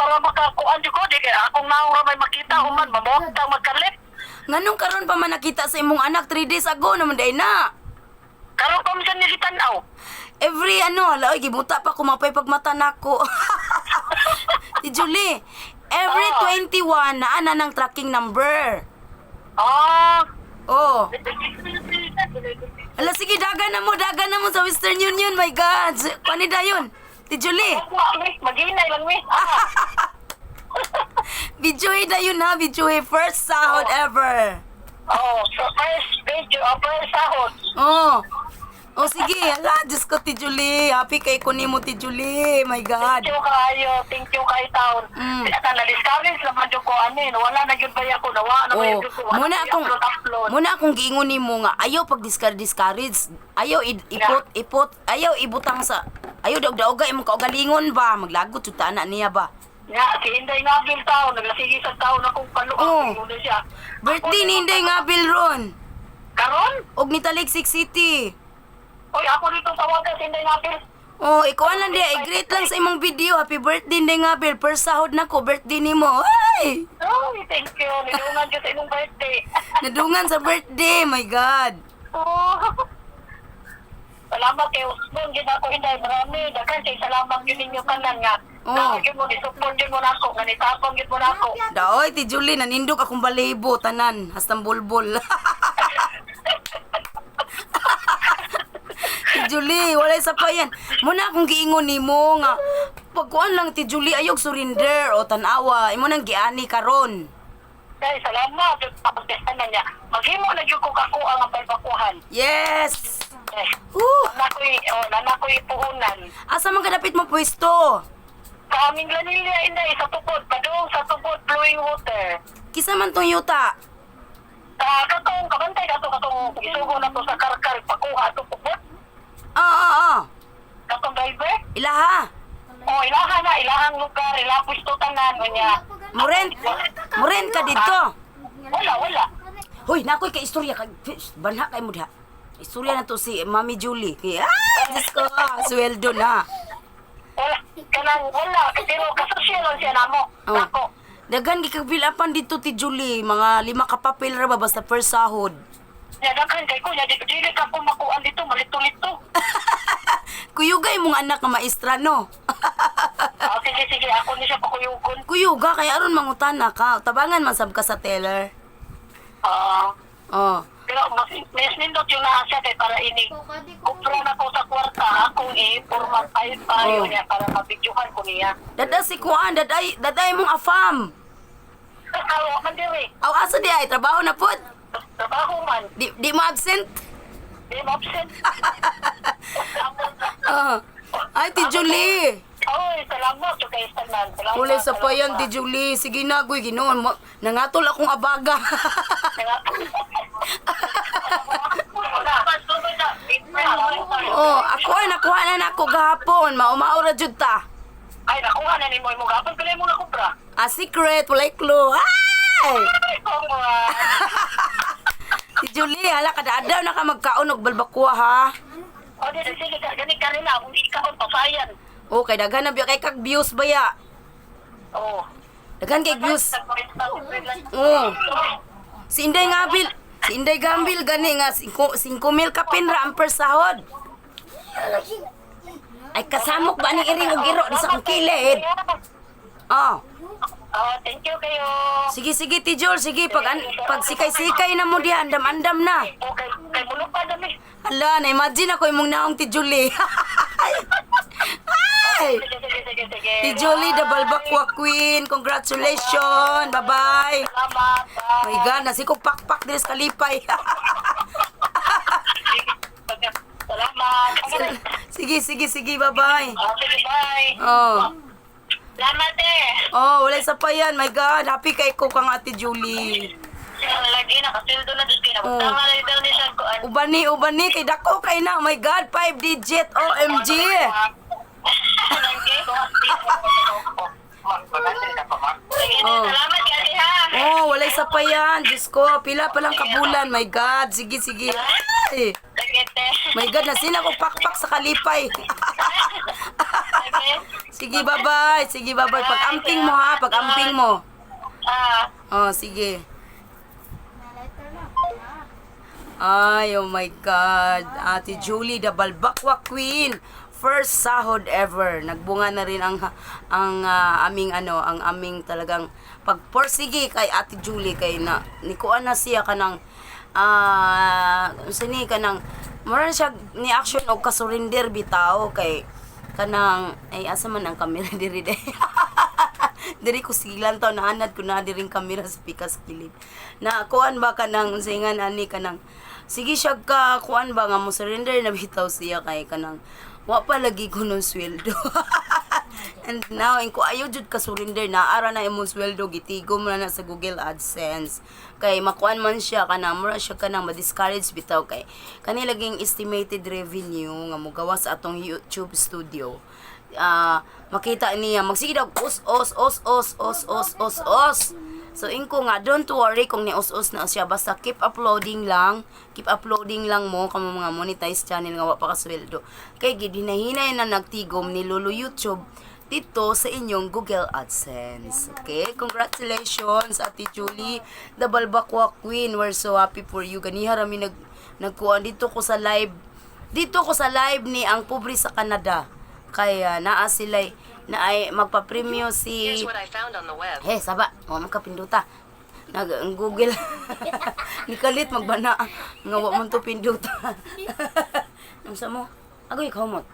para makakuan di ko di kaya akong naong may makita human mamotang magkalit. Nganong karon pa man nakita sa imong anak 3 days ago naman day na. Karon pa man niya tan-aw. Every laoy gibuta pa kumapay pagmata nako. Ti Julie, every 21 na ana ng tracking number. Ah. Oh. Ala sige dagan na mo sa Western Union, my God. Pani dayon? Ti Julie. Maginay lang mi. Bijuhe dayon ha, bijuhe first sahod ever. Oh, so first video, first sahod. Oh. Oh sige, ala Diyos ko Ti Julie. Happy kay ko nimo Ti Julie, my God. Thank you kay taon. Kaya na-discourage naman yung ko anin. Wala na yun ba ako, nawa na ba Oh, yun ko. muna akong giingon nimo nga ayaw pag discourage. Ayaw ipot, ayaw ibutang sa ayaw daog-daoga imong kaugalingon ba, maglagot jud ta ana niya ba. Nga, si Inday Ngabil taon, naglasigi sa taon akong paluang. Oh. Birthday ni Inday Ngabil ron. Karon? Og ni Taligsik City. Oy, ako dito tawagan si Inday Ngabil. Oh, ikaw lang dia, i-greet lang sa imong video. Happy birthday Inday Ngabil. First sahod na ko, birthday nimo. Ay! Oh, thank you. Nilungan ko sa imong birthday. Nadungan sa birthday, my God. Oh. Salamat kay Usman, gid ako Inday. Marami. Dagan kay salamat yun ninyo kanan nga. Oh. Yun mo, isupport yun mo na ako. Ganitapang yun mo na ako. Daoy, Ti Julie, nanindog akong balibo, tanan. Hastang bulbul. Ti Julie, wala sa pa yan. Muna akong giingon nimo nga. Pagkuan lang Ti Julie, ayog surrender o tanawa. Imo nang giani karon. Kay salamat. Tapos na niya. Maghimo na yun kung ako ang pagpakuhan. Yes! Eh, Uh, nanakoy puhunan. asa man kadapit mo pwesto? Sa aming Lanilla, Inday, sa tupod. Padung sa tupod, flowing water. Kisa man tong yuta. Sa katong, kabantay ka to, katong isugo na to sa karkar, pakuha to tupod. Katong driver. Ilaha. O, ilahang lugar, ilapwisto tanan, niya. Muren ka dito. Wala. Hoy, nakoy ka istorya kag banha kay mo diha. Istorya na to si Mami Julie. Kaya, Diyos ko, sweldo na. Wala. Pero kasosyal lang siya namo. Oh. Nako. Dagan gikagbilapan dito Ti Julie, mga 5 ka papel ra ba basta first sahod. Nadakan kay ko, dili ka po makuan dito, malito-lito. Kuyugay mong anak nga maestra no. Sige, ako ni siya pakuyugon. Kuyuga kay aron mangutana ka. Tabangan man sab ka sa teller. Oh. Pero mas nindot yung naasya kay para ini kupro na ko sa kwarta akong i-format tayo niya para mabidyohan ko niya. Dada si Kuan, daday mong afam. Awa man diri. Aw asa di ay trabaho na pud. Trabaho man. Di mo absent. Di mo absent. Ay Ti Julie. Oy, salamat sa kay Stanan. Salamat. Muli sa payan Ti Julie. Sige na goy ginoon. Nangatol akong abaga. Oh, ako ay nakuha na nako gahapon. Maumaura jud ta. Ay, nakuha na ni mo. Gapon pala mo na kupra. A secret, walay clue. Ay! Ay, congrats. Si Julie, hala kada-adaw na ka magkaon og balbakwa ha. O, sige, ganit ka rin na. Kung di ka on pasayan. Oh, kay daghan na biya kay kag views baya. Oo. Daghan kay views. Oh. Si Inday Gambil gani nga 5,000 ka pinra ang per sahod. Ay kasamok ba ni iring og giro di sa kong kilid? Oh. Thank you kayo. Sige Ti Jol, sige pag sikay-sikay na mo diha andam-andam na. Okay, kay mulo pa dami. Hala, na-imagine ako imong naong Ti Julie. Ay! Sige. Ti Julie, the Balbakwa Queen. Congratulations. Bye-bye. Salamat. Oh my God, nasikog pakpak din sa kalipay. Salamat. Sige, bye-bye. Sige, bye. Oh. Salamat Oh, wala sa pa yan. My God, happy kay ko kang Ate Julie. Lagi na, kasildo na dito. Oh. Tama na ito ni siya ko. Ubani, kay dako kay na. Oh my God, 5 digit. OMG. Oh. Salamat kasi ha. Oh, wala sa pa yan. Diyos ko, pila pa lang kabulan. My God, sige. Ay. Sige, te. My God, nasina ko pakpak sa kalipay. Sige. Sige, bye-bye. Sige, bye-bye. Pag-amping mo ha, pag-amping mo. Oh, sige. Ay, oh my God. Ate Julie, the Balbakwa Queen. First sahod ever. Nagbunga na rin ang aming talagang pagporsige kay Ate Julie kay na nikuan na siya kanang sini kanang mura siya ni action og kasurinder bitaw kay kanang ay asa man ang camera diri day. Diri ko sigilan taw naanad ko na diring camera sa pikas kilid. Na kuan ba kanang singan ani kanang sige siya ka kuan ba nga mo surrender na bitaw siya kay kanang wa pa lagi ko ng sweldo. And now, ko ayaw jud ka surrender na ara na imong sweldo gitigom na sa Google AdSense. Kay makuan man siya kanang mura siya kanang ma-discourage bitaw kay kani laging estimated revenue nga mogawa sa atong YouTube studio. Makita niya magsige daw os. So inko nga don't worry kung ni-os na siya basta keep uploading lang mo kamo mga monetize channel nga wa pa kasweldo. Kay gidinahinay na nagtigom ni Lolo YouTube dito sa inyong Google AdSense. Okay? Congratulations, Ate Julie, the Balbakwa Queen. We're so happy for you. Ganiha rami nagkuan dito ko sa live. Dito ko sa live ni ang pobre sa Canada. Kaya naa sila na ay magpa-premyo si Here's what I found on the web. Hey, saba, wa man ka pinduta. Google. Nikalit magbana nga wa man to pinduta. Unsa mo? Agoy kamot.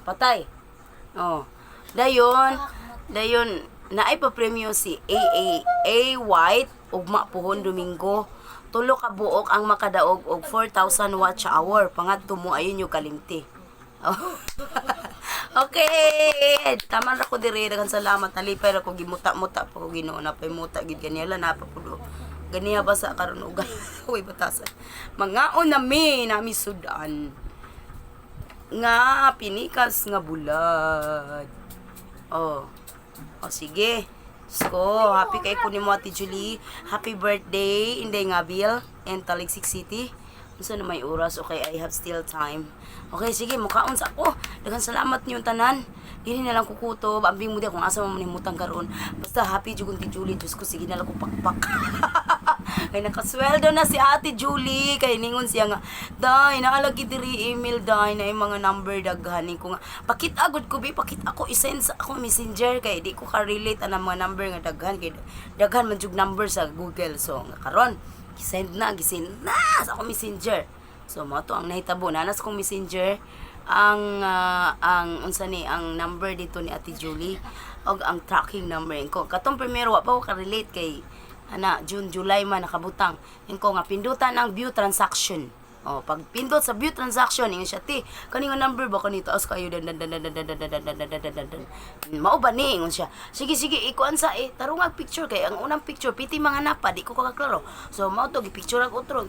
Patay. Oh. Dayon naay pa premyo si A White ugma pohon Domingo. Tulo ka buok ang makadaog og 4,000 watch hour pangadto mo ayon yung kalimti. Oh. Okay, tama ra ko diri daghang salamat nalipay ra ko gimuta-muta pa ko Ginoo na pay muta gid kanila na pa pulo. Ganiya ba sa karon uga? Uy batasan. Mangaon nami sudan. Nga pinikas nga bulad. Oh. Oh sige. So, happy kay ko ni mo Ate Julie. Happy birthday Inday Ngabil and Taligsik City. Unsa na may oras okay I have still time. Okay sige mukaon sa ako. Daghang salamat niyo tanan. Dili na lang kukutob ambing mo di kung asa man nimutang karon. Basta happy jud Ate Julie Diyos ko sige na lang ko pakpak. Kay nakasweldo na si Ate Julie kay ningon siya nga day naalagi diri email day na yung mga number daghan ko nga pakit agud ko bi pakit ako i-send sa ako messenger kay di ko ka-relate ang mga number nga daghan kay daghan man jud number sa Google so nga karon gisend na sa akong messenger. So mo to ang nahitabo nanas kong messenger ang unsa ni ang number dito ni Ate Julie og ang tracking number ko. Katong primero wa pa ko ka-relate kay June, July man nakabutang. Inko nga pindutan ang view transaction. Oh, pag pindot sa view transaction ingon siya ti kaning number ba kanito as kayo dan mao ba ni ingon siya sige ikuan sa tarungag picture kay ang unang picture piti mga napa di ko kaklaro so mao to gi-picture ag utro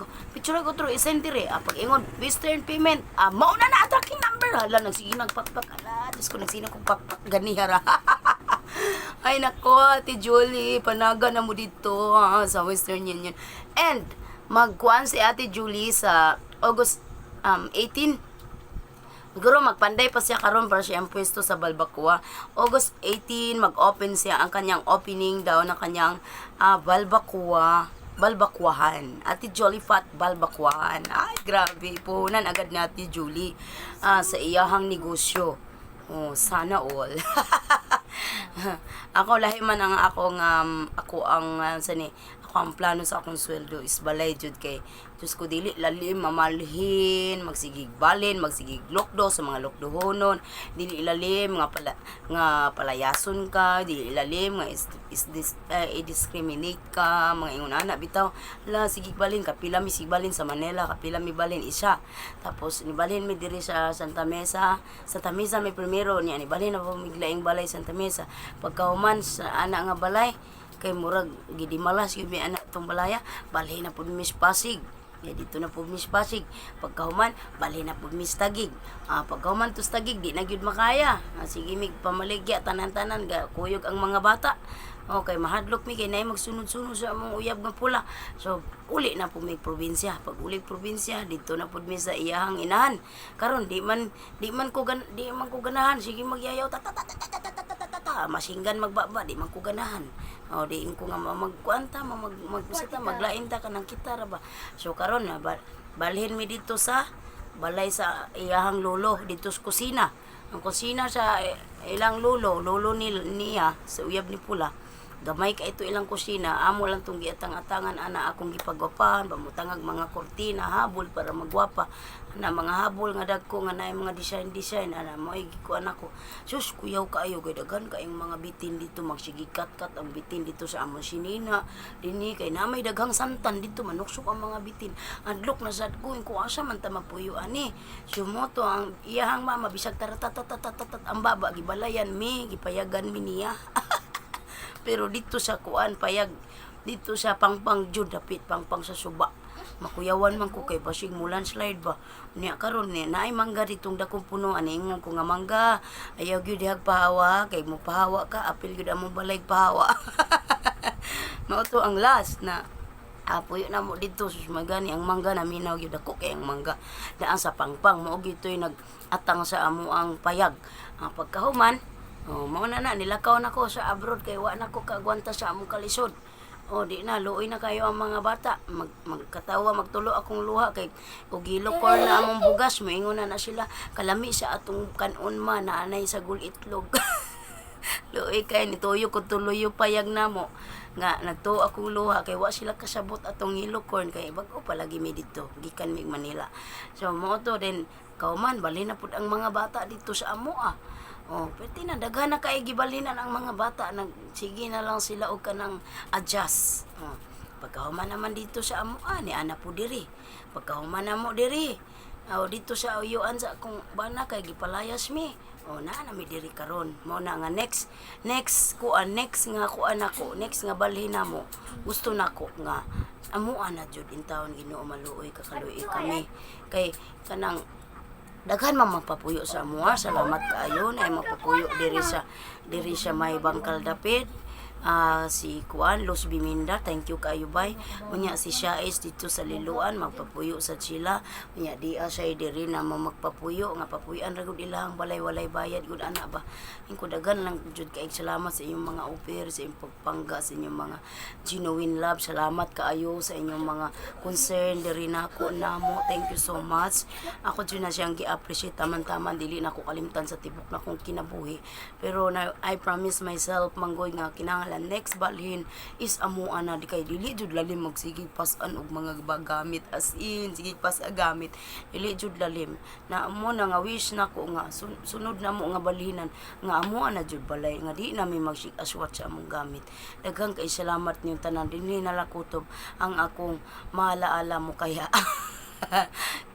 i-send dire pag ingon Western payment mao na tracking number hala nagsige nagpakpak ala Diyos ko nagsina kong pakpak ganihara. Ay nako Ate Julie panaga na mo dito sa Western Union and magkuan si Ate Julie sa August 18. Siguro magpanday pa siya karon para siya ang pwesto sa Balbakwa. August 18 mag-open siya ang kanyang opening daw ng kanyang Balbakwahan. Ate Julie Fat Balbakwahan. Ay grabe puhunan agad ni Ate Julie sa iyahang negosyo. Oh, sana all. Ako lahi man ang ako ang plano sa akong sweldo is balay jud kay Diyos ko dili lalim mamalhin magsigig balin magsigig lokdo sa mga lokdohonon dili ilalim nga palayason ka dili ilalim nga i-discriminate ka mga ingon ana bitaw la sigig balin kapila mi sig balin sa Manila kapila mi balin isa tapos ni balin mi diri sa Santa Mesa may primero niya ni balin na pamiglaing balay Santa Mesa pagkahuman sa ana nga balay kay murag gidi malas gyud mi anak tong balaya balay na pud Miss Pasig Kaya dito na po Miss Pasig. Pagkahuman, bali na po Miss Tagig. Pagkahuman to Tagig, di na gyud makaya. Sige mig pamaligya tanan-tanan kuyog ang mga bata. Okay, mahadlok mi kay nay magsunod-sunod sa among uyab nga pula. So, uli na po may probinsya. Pag uli probinsya, dito na po mi sa iyahang inahan. Karon di man ko ganahan. Sige magyayaw masinggan magbaba, di man ko ganahan. Di ko nga magkuanta, maglain ta kanang kitara ba. So karon na balhin mi dito sa balay sa iyahang lolo dito sa kusina. Ang kusina sa ilang lolo niya sa uyab ni pula. Gamay ka ito ilang kusina, amo lang tong giatang-atangan ana akong gipagwapahan, pamutangag mga kortina, habol para magwapa. Na mga habol nga dagko nga naay mga design ana mo ay gikuan ako. Sus kuyaw kaayo gay daghan kaayong mga bitin dito magsigikat-kat ang bitin dito sa among sinina. Dinhi kay na may daghang santan dito manuksok ang mga bitin. Adlok na sad ko asa man ta mapuyo ani. Sumoto ang iyahang mama bisag taratatatat ang baba gibalayan mi, gipayagan mi niya. Pero dito sa kuan payag dito sa pangpang jud dapit pangpang sa suba makuyawan man ko kay basig mulan slide ba niya karon ni naay mangga ditong dakong puno ani ingon ko nga mangga ayaw gyud dihag pahawa kay mo pahawa ka apil gyud among balay pahawa. Mao to ang last na puyo na mo dito sus magani ang mangga na minaw gyud ako kay ang mangga daan sa pangpang mao gitoy nag-atang sa amo ang payag. Pagkahuman mao na nilakaw na ko sa abroad kay wa na ko kagwanta sa among kalisod. Di na luoy na kayo ang mga bata. Magkatawa magtulo akong luha kay ug gilokor na among bugas moingon na sila kalami sa atong kanon man na anay sa gulitlog. Luoy kay nituyo ko tuloyo payag namo nga nagtuo akong luha kay wa sila kasabot atong hilokor kay bag-o palagi mi dito gikan mi Manila. So mo to din kauman bali na pud ang mga bata dito sa amo pwede na daghan na kay gibalinan ang mga bata sige na lang sila og kanang adjust. Pagkahuman naman dito sa amo ni ana po diri. Pagkahuman namo diri. Dito sa uyuan sa akong bana kay gipalayas mi. Na mi diri karon. Mao na nga next nga kuan ako, next nga balhin namo. Gusto nako nga amo ana jud in taon Ginoo maluoy kakaluoy kami. Kay kanang daghan man magpapuyo sa amuha. Salamat kaayo na magpapuyo diri sa may bangkal dapit. Si Kuan Los Biminda, thank you kaayo bay. Unya si Shais dito sa Liluan magpapuyo sa sila. Unya di siya diri na magpapuyo nga papuyan ra gud ilang balay walay bayad gud ana ba. Ingko daghan lang jud kay salamat sa inyong mga offer, sa inyong pagpangga, sa inyong mga genuine love. Salamat kaayo sa inyong mga concern diri nako namo. Thank you so much. Ako jud na siyang gi-appreciate taman-taman dili na ko kalimtan sa tibok na kong kinabuhi. Pero I promise myself manggoy nga kinahanglan next balhin is amuan na di kay dili jud lalim magsigig pasan og mga gamit as in sigig pas gamit dili jud lalim na amo na nga wish nako nga sunod na mo nga balhinan nga amuan na jud balay nga di na mi magsig aswat sa among gamit. Daghang kay salamat niyo tanan dinhi nalakutob ang akong maalaala mo kaya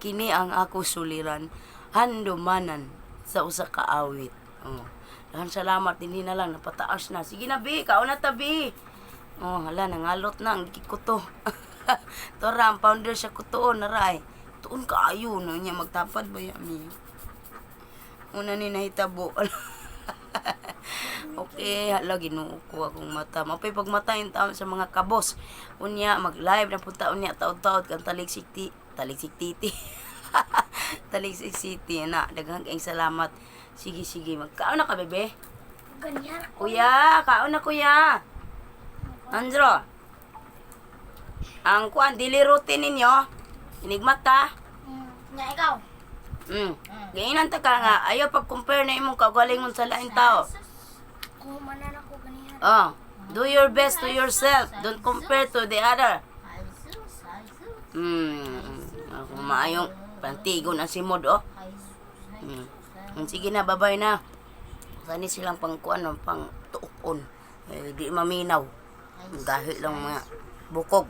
kini ang ako suliran handumanan sa usa ka awit. Dahan salamat dinhi na lang napataas na. Sige na bi, kaon na tabi. Hala nangalot na ang kuto. Tora ang founder sa kutoon na ray. Tuon kaayo no niya magtapad ba yami. Una ni nahitabo. Okay, hala Ginoo ko akong mata. Mapay pagmatayin taon sa mga kabos. Unya mag-live na punta unya taud-taud kan Taligsik Titi. Taligsik City na. Daghang kayong salamat. Sige, magkaon na ka, bebe? Ganyan. Kuya, kaon na, kuya. Andro. Ang kuan, daily routine ninyo. Inigmat ta. Nga ikaw. Gainan ta ka nga. Ayaw pag-compare na imong kagalingon sa laing tao. Kumanan ako ganyan. Do your best to yourself. Don't compare to the other. Ako maayong pantigon ang simod, Sige na, babay na. Sani silang pangkuan, pang tuokon. Di maminaw. Dahil lang mga bukog.